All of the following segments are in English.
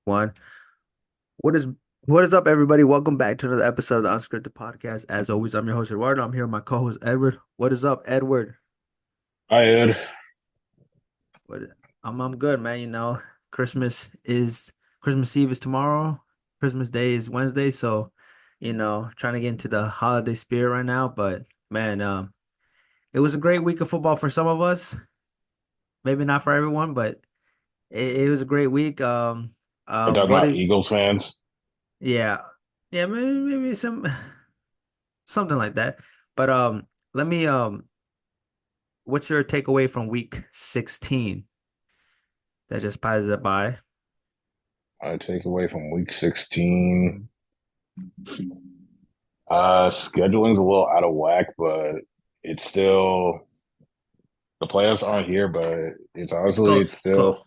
One. What is what is up, everybody? Welcome back to another episode of the Unscripted Podcast. As always, I'm your host Eduardo. I'm here with my co-host Edward. What is up, Edward? Hi, Ed. What I'm good, man. Christmas is Christmas Eve is tomorrow. Christmas Day is Wednesday, so trying to get into the holiday spirit right now. But man, it was a great week of football for some of us. Maybe not for everyone, but it was a great week. We're talking What about is Eagles fans. yeah. Yeah, maybe something like that. But let me what's your takeaway from week 16 that just passed it by? I take away from week 16. Scheduling's a little out of whack, but it's still the playoffs aren't here, but it's It's honestly close. it's It's close. still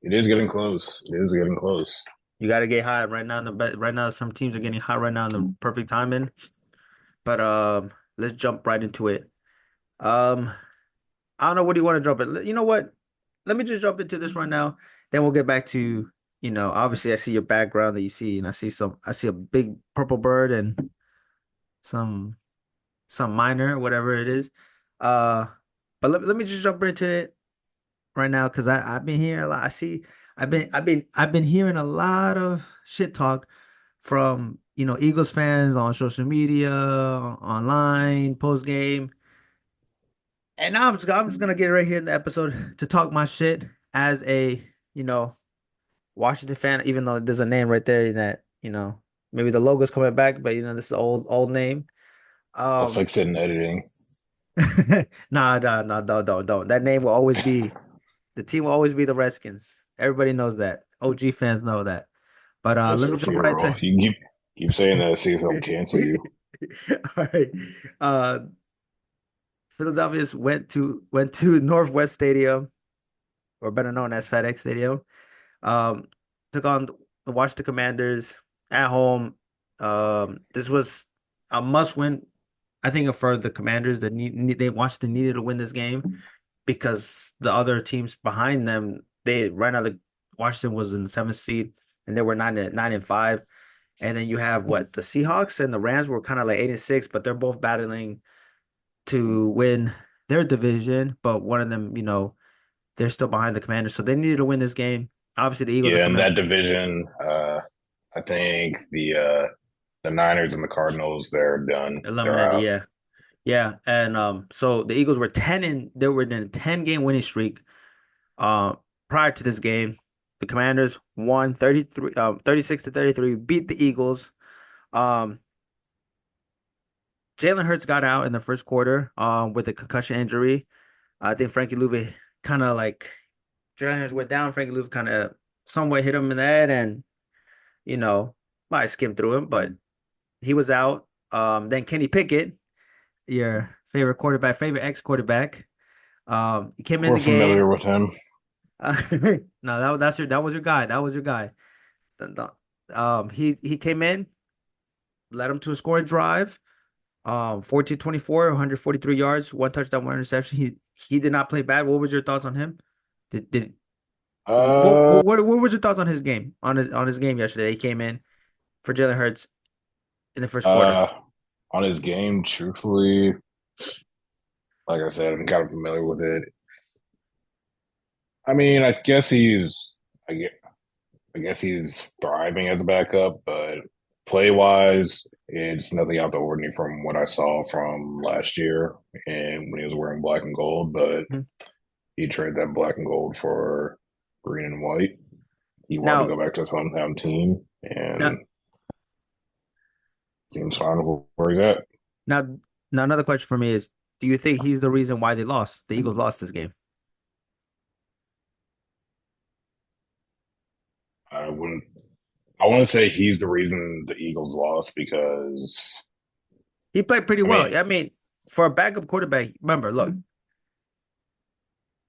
it is getting close. It is getting close. You got to get hot right now. Right now, some teams are getting hot right now in the perfect timing. But let's jump right into it. Um, I don't know what do you want to jump in. You know what? Let me just jump into this right now. Then we'll get back to, obviously I see your background that you see, and I see a big purple bird and some some minor, whatever it is. Uh, but let me just jump into it right now because I've been hearing a lot. I've been hearing a lot of shit talk from Eagles fans on social media, online, post game, and now I'm just gonna get right here in the episode to talk my shit as a Washington fan, even though there's a name right there that maybe the logo's coming back, but this is old name. I'll Um, fix it in editing. nah, nah, nah, don't. That name will always be the team will always be the Redskins. Everybody knows that. OG fans know that. But That's let me your jump right funeral. to You keep saying that, see if I'll cancel you. all right. Uh Philadelphia's went to Northwest Stadium, or better known as FedEx Stadium. Um took on the Washington Commanders at home. This was a must win, I think, for the Commanders. They Washington needed to win this game because the other teams behind them, they right now the Washington was in the seventh seed and they were nine and five. And then you have what the Seahawks and the Rams were kind of like 8 and 6, but they're both battling to win their division. But one of them, they're still behind the Commanders, so they needed to win this game. Obviously, the Eagles are Yeah, in coming that division, I think the Niners and the Cardinals, they're done. They're eliminated. out. Yeah, yeah, and so the Eagles were they were in a 10 game winning streak. Uh, Prior to this game, the Commanders won 36-33, beat the Eagles. Um, Jalen Hurts got out in the first quarter, with a concussion injury. I think Frankie Louis kind of like Jalen Hurts went down. Frankie Louis kind of somewhat hit him in the head, and you know, might skim through him, but he was out. Then Kenny Pickett, your favorite quarterback, favorite ex-quarterback, he came in We're the game. familiar with him. No, that was your guy. That was your guy. He came in, led him to a scoring drive. 14-24, 143 yards, one touchdown, one interception. He did not play bad. What was your thoughts on him? Did Uh, what was your thoughts on his game on his game yesterday? He came in for Jalen Hurts in the first quarter. uh, on his game, truthfully, like I said, I'm kind of familiar with it. I mean, I guess, I guess he's thriving as a backup, but play wise, it's nothing out the ordinary from what I saw from last year and when he was wearing black and gold. But Mhm. he traded that black and gold for green and white. He wanted to Now, go back to his hometown team, now, and seems fine where he's at. now, now, another question for me is: do you think he's the reason why they lost? The Eagles lost this game. I wouldn't. I want to say he's the reason the Eagles lost because He played pretty I mean, well. I mean, for a backup quarterback, remember, look,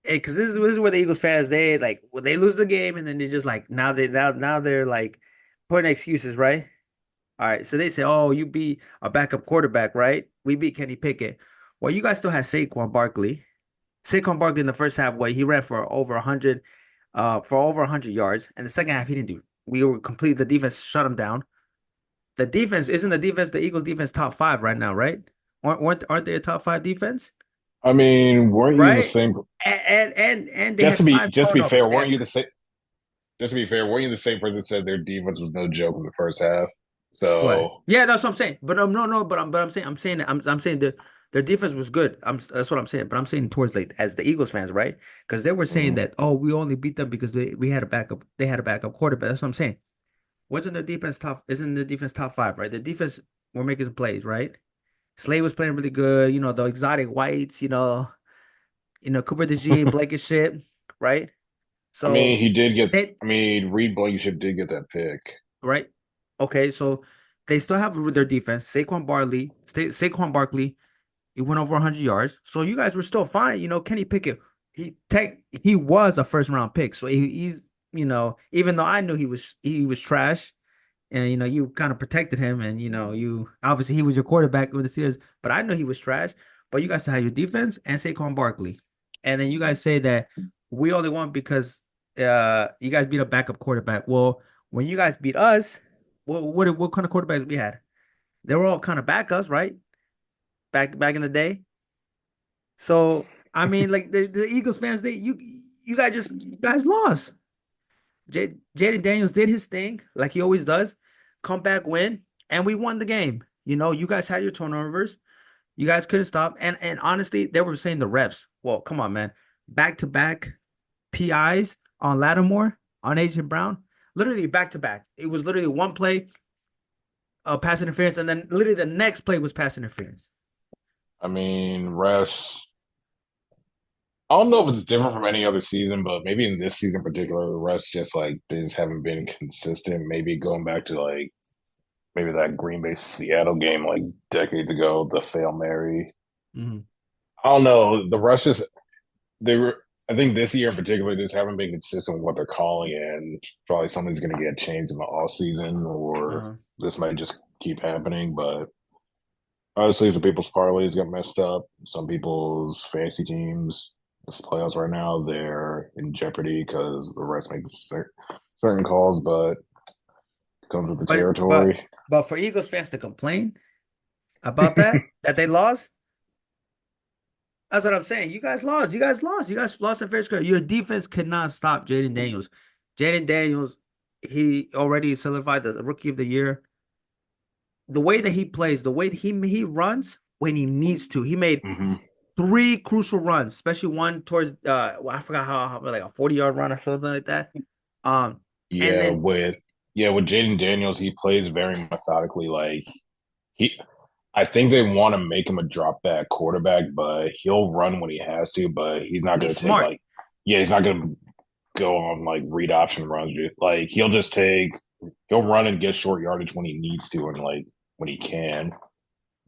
because this is where the Eagles fans they like when they lose the game and then they just like now they're like putting excuses, right? All right, so they say, "Oh, you beat a backup quarterback, right? We beat Kenny Pickett." Well, you guys still had Saquon Barkley. Saquon Barkley in the first half, what he ran for over 100 yards, and the second half he didn't do We were complete. The defense shut them down. The defense isn't the defense. The Eagles defense top five right now, right? Aren't they a top five defense? I mean, weren't you the Right? same? And they had five Just to be turnovers. fair, They weren't had you the same? Just to be fair, weren't you the same person that said their defense was no joke in the first half? what? So, Yeah, that's what I'm saying. But no. But I'm saying that I'm saying that their defense was good. That's what I'm saying. But I'm saying towards like as the Eagles fans, right? Because they were saying mhm. that we only beat them because we had a backup. They had a backup quarterback. That's what I'm saying. Wasn't the defense top? Isn't the defense top five? Right? The defense were making some plays, right? Slay was playing really good. The exotic whites. Cooper DeJean, Blanket, right? I mean, So he did get. they I mean, Reed Blankenship did get that pick. right? Okay, so they still have their defense. Saquon Barkley, he went over 100 yards. So you guys were still fine. Kenny Pickett, he was a first round pick. So he's even though I knew he was trash, and you kind of protected him, and you obviously he was your quarterback with the series, but I knew he was trash. But you guys still had your defense and Saquon Barkley, and then you guys say that we only won because you guys beat a backup quarterback. Well, when you guys beat us, what kind of quarterbacks we had? They were all kind of backups, right? Back in the day. So I mean, like the Eagles fans, you guys lost. Jaden Daniels did his thing like he always does, come back, win, and we won the game. You guys had your turnovers. You guys couldn't stop. And honestly, they were saying the refs. Well, come on, man. Back to back PIs on Lattimore, on Agent Brown. Literally back to back. It was literally one play, pass interference, and then literally the next play was pass interference. I mean, refs. I don't know if it's different from any other season, but maybe in this season in particular, the refs just like they just haven't been consistent. Maybe going back to like maybe that Green Bay Seattle game like decades ago, the fail Mary. Mhm. I don't know. The refs just they were. I think this year in particular, they just haven't been consistent with what they're calling, and probably something's going to get changed in the off season, or Uh, this might just keep happening. But obviously, some people's parlays got messed up. Some people's fantasy teams, this playoffs right now, they're in jeopardy because the refs make certain calls, but it comes with the but but territory. but for Eagles fans to complain about that they lost, that's what I'm saying. You guys lost. You guys lost. You guys lost in fair square. Your defense could not stop Jaden Daniels. Jaden Daniels, he already solidified the rookie of the year. The way that he plays, the way that he runs when he needs to. He made Mm-hmm. three crucial runs, especially one towards well, I forgot how like a 40-yard run or something like that. Um, and Yeah, then with with Jaden Daniels, he plays very methodically. Like he, I think they want to make him a drop back quarterback, but he'll run when he has to. But he's not and going he's to take smart. like, yeah, he's not going to go on like read option runs. Like he'll run and get short yardage when he needs to and like when he can. Yeah,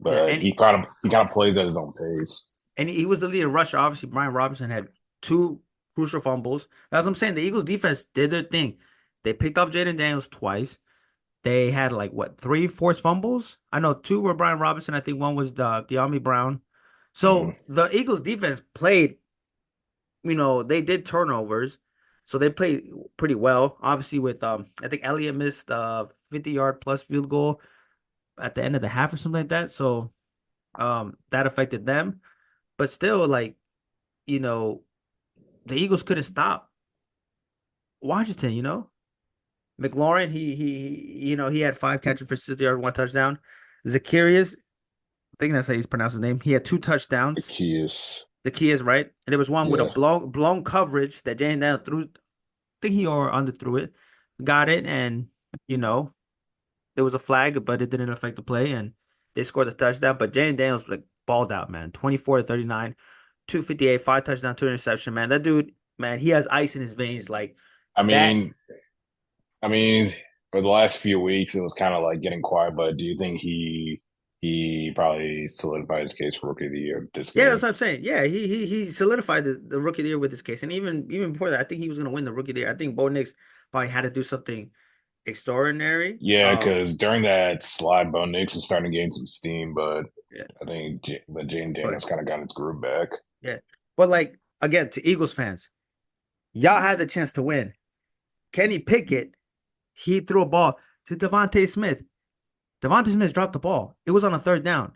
But he kind of plays at his own pace. and he was the leader rusher. Obviously, Brian Robinson had two crucial fumbles. That's what I'm saying. The Eagles defense did their thing. They picked off Jaden Daniels twice. They had like what, three forced fumbles? I know two were Brian Robinson. I think one was the Army Brown. Mm-hmm. So the Eagles defense played, they did turnovers. So they played pretty well. Obviously with I think Elliott missed a 50-yard plus field goal at the end of the half or something like that. So that affected them. But still, like, you know, the Eagles couldn't stop Washington. McLaurin, he had five catches for 60 yards, one touchdown. Zacharias, I think that's how you pronounce his name. He had two The touchdowns. key is, The key is right. And there was one with a yeah. blown coverage that Jane Daniels threw. I think he or underthrew it, got it, and you know there was a flag, but it didn't affect the play, and they scored the touchdown. But Jane Daniels like balled out, man. 24 to 39, 258, five touchdown, two interception, man. That dude, man, he has ice in his veins, like I that. mean, I mean, for the last few weeks, it was kind of like getting quiet. But do you think he probably solidified his case for rookie of the year this Yeah, that's game? what I'm saying. Yeah, he solidified the rookie of the year with this case, and even before that, I think he was gonna win the rookie of the year. I think Bo Nix probably had to do something extraordinary. Yeah, because during that slide, Bo Nix was starting to gain some steam, but Yeah, I think but Jaden but Daniels kind of got his groove back. yeah, but like again, to Eagles fans, y'all had the chance to win. Kenny Pickett, he threw a ball to Devontae Smith. Devontae Smith dropped the ball. It was on a third down.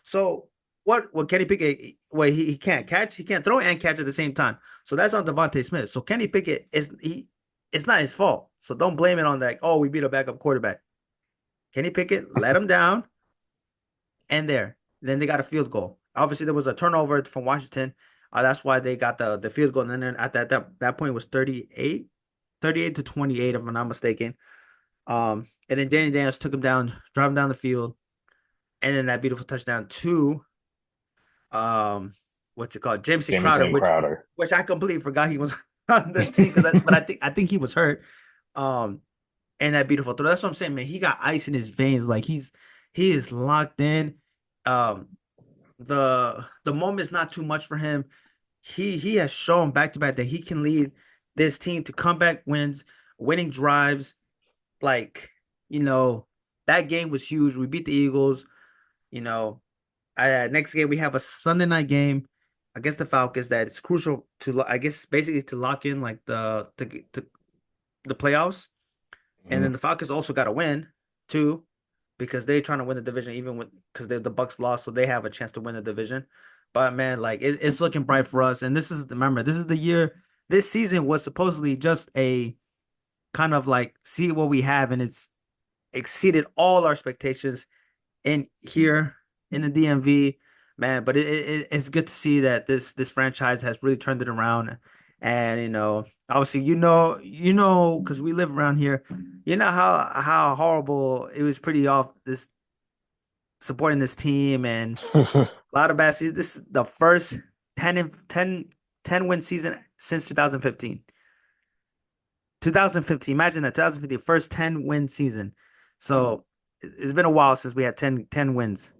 So what Kenny Pickett, well, he can't catch, he can't throw and catch at the same time. So that's on Devontae Smith. So Kenny Pickett it's not his fault. So don't blame it on that. Oh, we beat a backup quarterback. Kenny Pickett let him down and there. Then they got a field goal. Obviously, there was a turnover from Washington. That's why they got the field goal. And then at that point it was 38 to 28, if I'm not mistaken. And then Danny Daniels took him down, drive him down the field, and then that beautiful touchdown to what's it called? Jameson Crowder, Jamison Crowder. which I completely forgot he was on the team but I think he was hurt. Um, and that beautiful throw. That's what I'm saying, man. He got ice in his veins, like he is locked in. Um, the moment is not too much for him. He has shown back to back that he can lead this team to comeback wins, winning drives. Like, you know, that game was huge. We beat the Eagles. You know, next game we have a Sunday night game against the Falcons that it's crucial to, I guess, basically to lock in like the playoffs. And then Mhm. the Falcons also got to win too, because they're trying to win the division even with because the Bucks lost, so they have a chance to win the division. But man, like it's looking bright for us. And this is remember, this is the year. This season was supposedly just a kind of like see what we have, and it's exceeded all our expectations in here in the DMV, man. But it's good to see that this franchise has really turned it around. And obviously, because we live around here, you know how horrible it was. Pretty off this supporting this team and a lot of bad seasons. This is the first 10 win season since 2015. 2015. Imagine that 2015, first 10 win season. So it's been a while since we had 10 wins.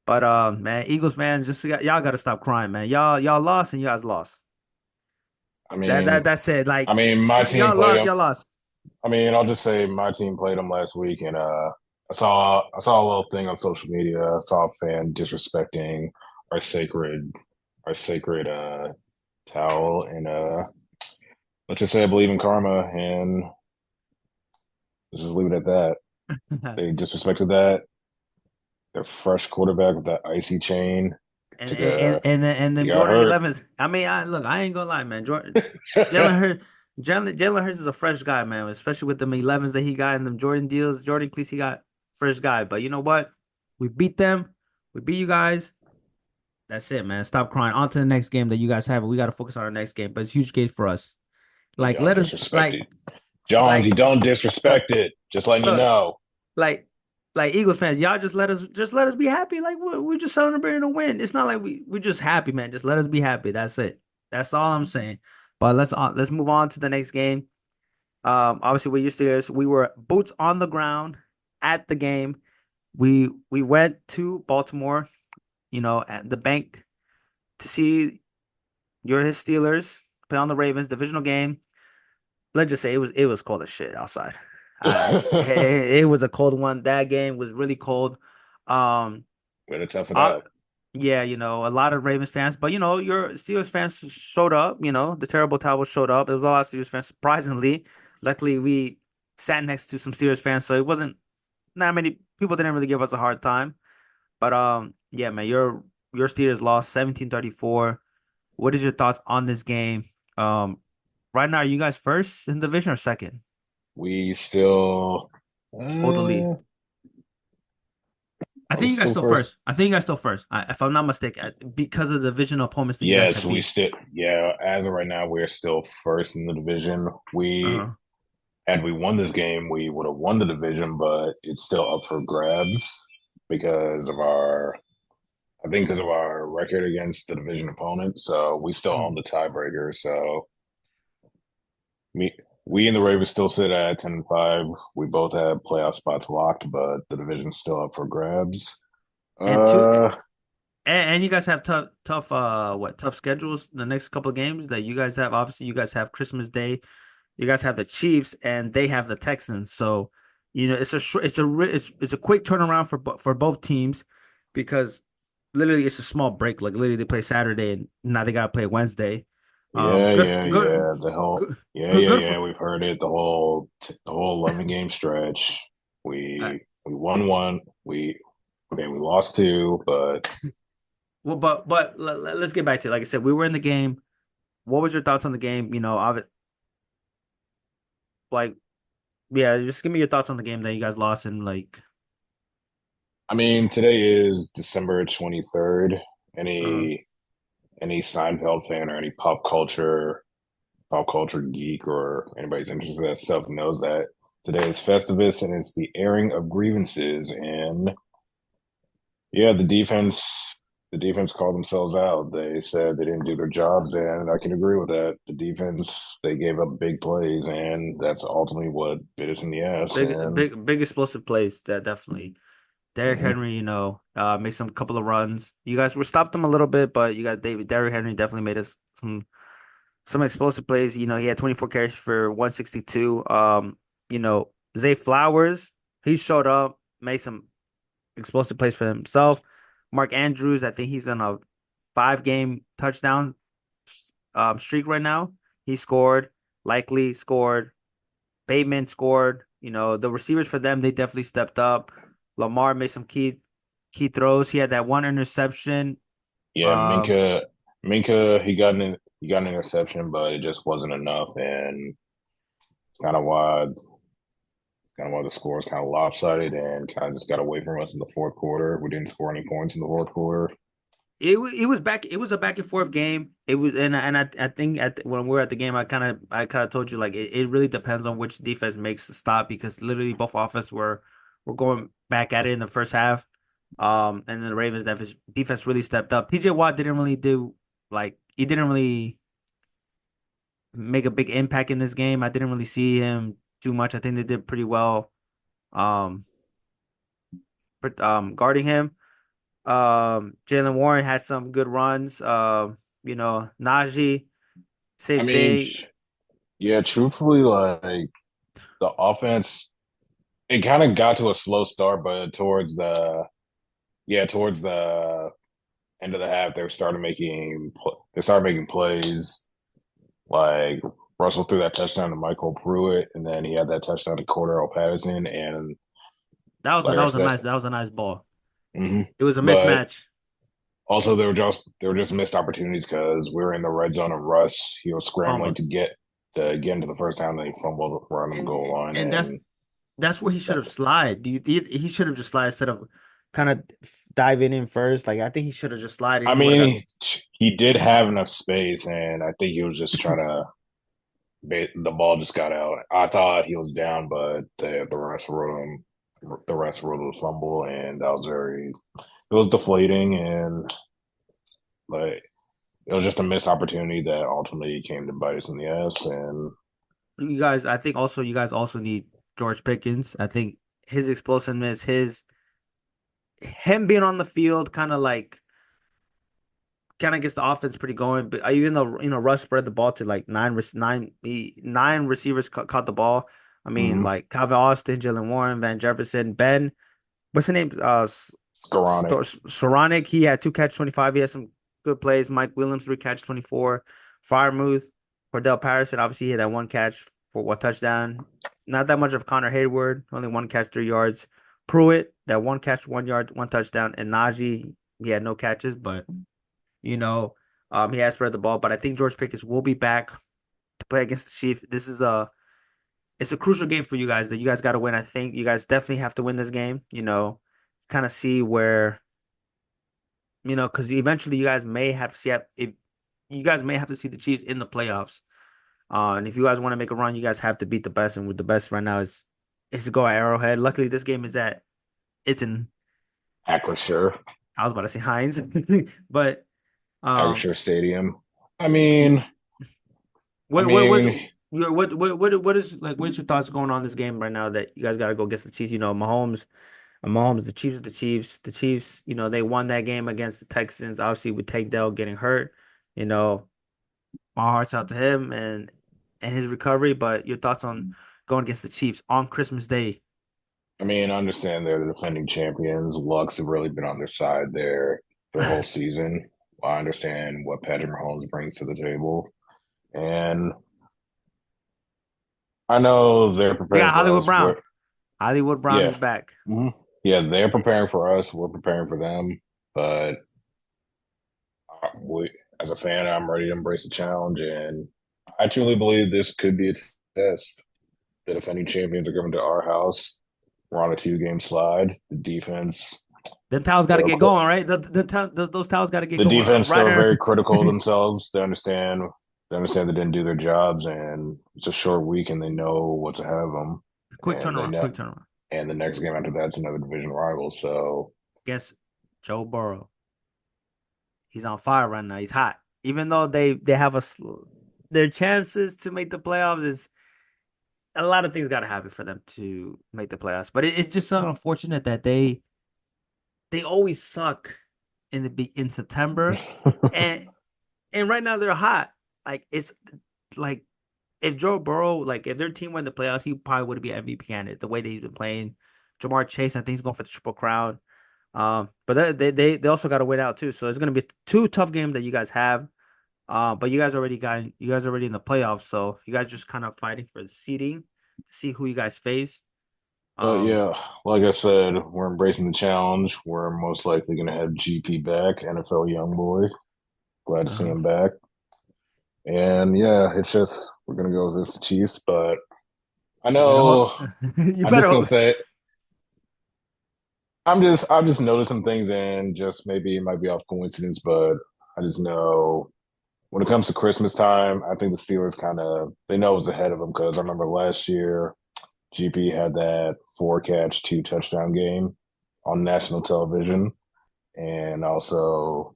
But man, Eagles fans, y'all got to stop crying, man. Y'all lost and you guys lost. I That mean, that that's it. I Like mean, my team y'all played lost, them. y'all lost. I mean, I'll just say my team played them last week, and I saw a little thing on social media. I saw a fan disrespecting our sacred our sacred towel, and let's just say I believe in karma, and let's just leave it at that. and They disrespected that. Their fresh quarterback with that icy chain and took and a and he them got Jordan hurt. 11s. I mean, I ain't gonna lie, man. Jalen Hurts, Jalen Hurts is a fresh guy, man. Especially with them 11s that he got and them Jordan deals, Jordan Cleese, he got fresh guy. But you know what? We beat them. We beat you guys. That's it, man. Stop crying. On to the next game that you guys have. We got to focus on our next game. But it's a huge game for us. You Like, don't let us disrespect it, Jones. You like don't look, disrespect it. Just letting you look, know. like Eagles fans, y'all just let us be happy. Like we're just celebrating a win. It's not like we're just happy, man. Just let us be happy. That's it. That's all I'm saying. But let's move on to the next game. Obviously we're used to this. We were boots on the ground at the game. We went to Baltimore, at the bank to see his Steelers play on the Ravens divisional game. Let's just say it was cold as shit outside. It was a cold one. That game was really cold. Um, Way to tough it uh, out. yeah, a lot of Ravens fans, but your Steelers fans showed up. The terrible towels showed up. There was a lot of Steelers fans. Surprisingly, luckily we sat next to some Steelers fans, so it wasn't not many people didn't really give us a hard time. But yeah, man, your Steelers lost 17-34. What is your thoughts on this game? Um, right now, are you guys first in the division or second? We still, Hold the lead. I are we think you guys still still first? first. I think you guys still first. If I'm not mistaken, because of the divisional opponents that you guys Yes, have we beat. still. Yeah, as of right now, we're still first in the division. We Uh-huh. Had we won this game, we would have won the division, but it's still up for grabs because of our. I think because of our record against the division opponent, so we still own Hmm. the tiebreaker. So me, we and the Ravens still sit at 10-5. We both have playoff spots locked, but the division's still up for grabs. And two, Uh, and you guys have tough schedules the next couple of games that you guys have. Obviously, you guys have Christmas Day. You guys have the Chiefs, and they have the Texans. So, it's a quick turnaround for both teams because literally it's a small break. Like literally, they play Saturday, and now they gotta play Wednesday. Yeah, Good, yeah, good, yeah. The whole good, yeah, good, yeah, good yeah. for. We've heard it. The whole 11 game stretch. Uh, We won one. We lost two, but well, but let's get back to it. Like I said, we were in the game. What was your thoughts on the game? Like, yeah, just give me your thoughts on the game that you guys lost and like. I mean, today is December 23rd. Uh, Any Seinfeld fan or any pop culture geek or anybody's interested in that stuff knows that today is Festivus and it's the airing of grievances. And yeah, the defense called themselves out. They said they didn't do their jobs, and I can agree with that. The defense, they gave up big plays, and that's ultimately what bit us in the ass. And big explosive plays that definitely. Derrick mhm. Henry, made some couple of runs. You guys were stopped him a little bit, but you got Derrick Henry definitely made us some explosive plays. He had 24 carries for 162. Zay Flowers, he showed up, made some explosive plays for himself. Mark Andrews, I think he's on a 5 game touchdown streak right now. He scored, likely scored. Bateman scored. The receivers for them, they definitely stepped up. Lamar made some key throws. He had that one interception. Yeah, Um, Minka, he got an interception, but it just wasn't enough, and kind of why kind of why the score is kind of lopsided and kind of just got away from us in the fourth quarter. We didn't score any points in the fourth quarter. it was back. It was a back and forth game. It was, and I think when we were at the game, I kind of told you like it really depends on which defense makes the stop because literally both offense were going back at it in the first half. And then the Ravens defense really stepped up. TJ Watt didn't really do like he didn't really make a big impact in this game. I didn't really see him too much. I think they did pretty well um guarding him. Jalen Warren had some good runs. Najee, I same mean, thing. yeah, truthfully, like the offense, it kind of got to a slow start, but towards the end of the half, they started making plays. Like Russell threw that touchdown to Michael Pruitt, and then he had that touchdown to Cordero Patterson, and like That I was a said, nice ball. hmm It was a but mismatch also they were just missed opportunities because we were in the red zone of Russ. He was scrambling fumble. to get into the first down, and he fumbled around the And goal line, and and that's where he should that, have slide. He should have just slide instead of kind of diving in first. Like I think he should have just slide and I he would have mean, he did have enough space, and I think he was just trying to. The ball just got out. I thought he was down, but the rest wrote him. The rest wrote a fumble, and that was very. It was deflating, and like it was just a missed opportunity that ultimately came to bite us in the ass. And you guys. I think also you guys also need George Pickens. I think his explosiveness, him being on the field, kind of gets the offense pretty going. But even though Russ spread the ball to like nine receivers caught the ball. I mean, mm, like Calvin Austin, Jalen Warren, Van Jefferson, Ben. What's the name? Skoranek. Saronic. He had 2 catch 25. He had some good plays. Mike Williams 3 catch 24. Firemuth, Cordell Patterson. Obviously, he had that 1 catch for one touchdown. Not that much of Connor Hayward. Only 1 catch 3 yards. Pruitt that 1 catch 1 yard 1 touchdown. And Najee he had no catches, but you know, he has spread the ball, but I think George Pickens will be back to play against the Chiefs. It's a crucial game for you guys that you guys got to win. I think you guys definitely have to win this game. Kind of see where because eventually you guys may have to see the Chiefs in the playoffs. And if you guys want to make a run, you guys have to beat the best. And with the best right now is to go at Arrowhead. Luckily, this game it's in Acrisure, I was about to say Heinz, but um, Acrisure Stadium. I yeah. mean, I What mean, what is like? What's your thoughts going on this game right now that you guys got to go against the Chiefs? Mahomes, the Chiefs are the Chiefs. The Chiefs, they won that game against the Texans. Obviously, with Tank Dell getting hurt, you know, my heart's out to him and his recovery. But your thoughts on going against the Chiefs on Christmas Day? I understand they're the defending champions. Lux have really been on their side, their whole season. I understand what Patrick Mahomes brings to the table. And I know they're They preparing got for Hollywood us. Brown. Hollywood Brown is Yeah, back. hmm yeah, they're preparing for us. We're preparing for them. But we, as a fan, I'm ready to embrace the challenge. And I truly believe this could be a test. The defending champions are coming to our house. We're on a 2 game slide. The defense, Them towels got to they're get going, right? Those towels got to get the going. defense Right still there. very critical of themselves. They understand they didn't do their jobs, and it's a short week, and they know what's ahead of them, Quick and they turnaround. know. Quick turnaround. And the next game after that's another division rival. So, Guess Joe Burrow. He's on fire right now. He's hot. Even though they have their chances to make the playoffs is a lot of things got to happen for them to make the playoffs. But it's just so unfortunate that they always suck in September, and right now they're hot. Like it's like if Joe Burrow, like if their team won the playoffs, he probably would be an MVP candidate. The way that he's been playing, Jamar Chase, I think he's going for the triple crown. But they also got to win out too. So it's gonna be two tough games that you guys have. But you guys already in the playoffs, so you guys just kind of fighting for the seeding to see who you guys face. but Um, yeah, like I said, we're embracing the challenge. We're most likely going to have GP back, NFL young boy. Glad to see uh-huh. him back. And yeah, it's just we're going to go against the Chiefs. But I You better hope. know You I'm better just going to hope. say I'm just noticing things, and just maybe it might be off coincidence, but I just know when it comes to Christmas time, I think the Steelers kind of they know what's ahead of them because I remember last year GP had that 4 catch, 2 touchdown game on national television, and also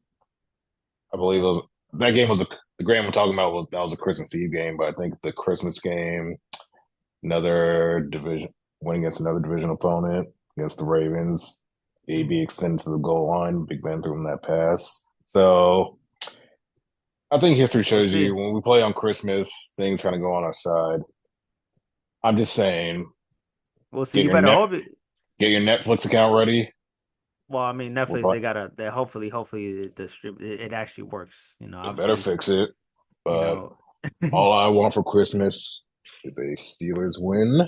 I believe it was that game was the game I'm talking about was that was a Christmas Eve game, but I think the Christmas game, another division winning against another division opponent against the Ravens, AB extended to the goal line, Big Ben threw him that pass. So I think history We'll shows see. you when we play on Christmas, things kind of go on our side. I'm just saying, We'll see. get You your better net, hope it. get your Netflix account ready. Well, I mean, We're Netflix, pro- they hopefully the stream it actually works. they better Obviously, fix it. you But know, all I want for Christmas is a Steelers win.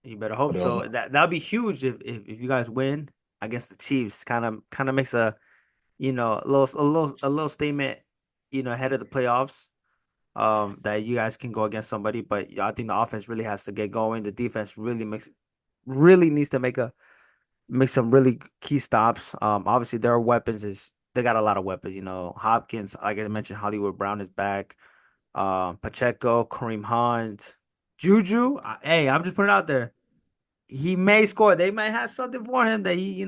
you better I hope don't. so. That'd be huge if you guys win against the Chiefs. Kind of makes a a little statement, ahead of the playoffs. That you guys can go against somebody, but yeah, I think the offense really has to get going. The defense really needs to make some really key stops. Obviously their weapons is they got a lot of weapons. Hopkins, like I mentioned, Hollywood Brown is back. Pacheco, Kareem Hunt, Juju. Hey, I'm just putting it out there. He may score. They might have something for him that he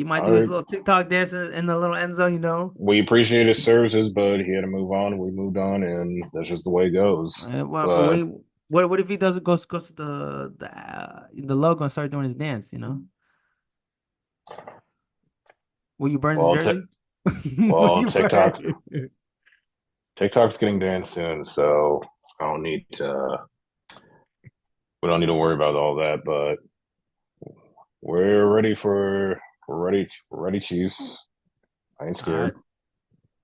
might All do his right. little TikTok dance in the little end zone. We appreciate his services, but he had to move on. We moved on, and that's just the way it goes. What But what if he doesn't goes to the logo and start doing his dance? Will you burn the well, jersey? Will well, you burn? TikTok's getting banned soon, so I don't need to. We don't need to worry about all that. But we're ready, Chiefs. I ain't All right, scared.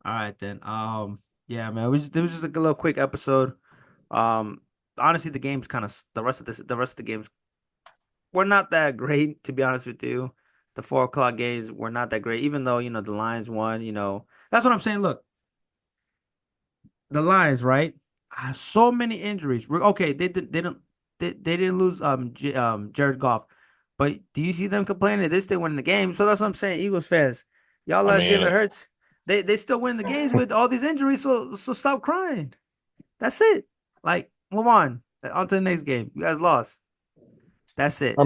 all right then. Yeah, man. It was just like a little quick episode. Um, Honestly, the game's kind of the rest of the games were not that great, to be honest with you. The 4 o'clock games were not that great, even though the Lions won. That's what I'm saying. Look, the Lions, right? So many injuries. Okay, they didn't lose Jared Goff, but do you see them complaining? They still win the game. So that's what I'm saying. Eagles fans, y'all I let mean, Jalen Hurts. They still win the games with all these injuries. So stop crying. That's it. Like move on to the next game. You guys lost. That's it.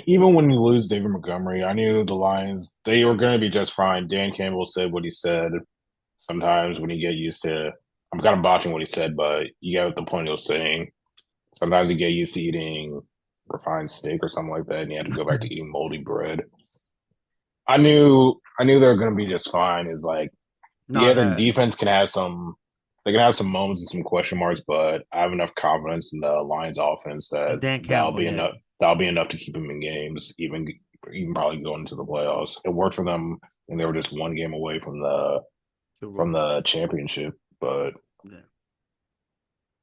even when you lose David Montgomery, I knew the Lions they were going to be just fine. Dan Campbell said what he said. Sometimes when you get used to, I'm kind of botching what he said, but you get the point he was saying. Sometimes you get used to eating refined steak or something like that, and you have to go back to eating moldy bread. I knew they were going to be just fine. Is like, No, yeah, their that defense can have some. They can have some moments and some question marks, but I have enough confidence in the Lions' offense that and Dan that'll Campbell, be yeah, enough. That'll be enough to keep them in games, even probably going into the playoffs. It worked for them, and they were just 1 game away from the Super Bowl. from the championship. But Yeah.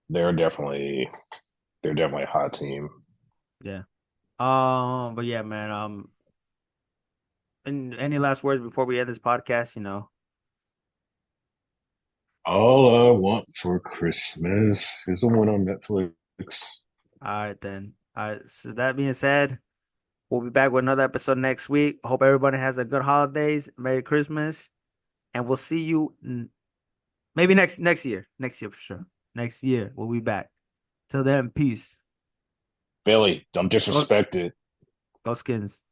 They're definitely they're definitely a hot team. Yeah. But yeah, man. And any last words before we end this podcast? All I want for Christmas is a one on Netflix. All right then. All right. So that being said, we'll be back with another episode next week. Hope everybody has a good holidays, Merry Christmas, and we'll see you maybe next year. Next year for sure. Next year we'll be back. Till then, peace. Billy, don't Go disrespect it. go Skins.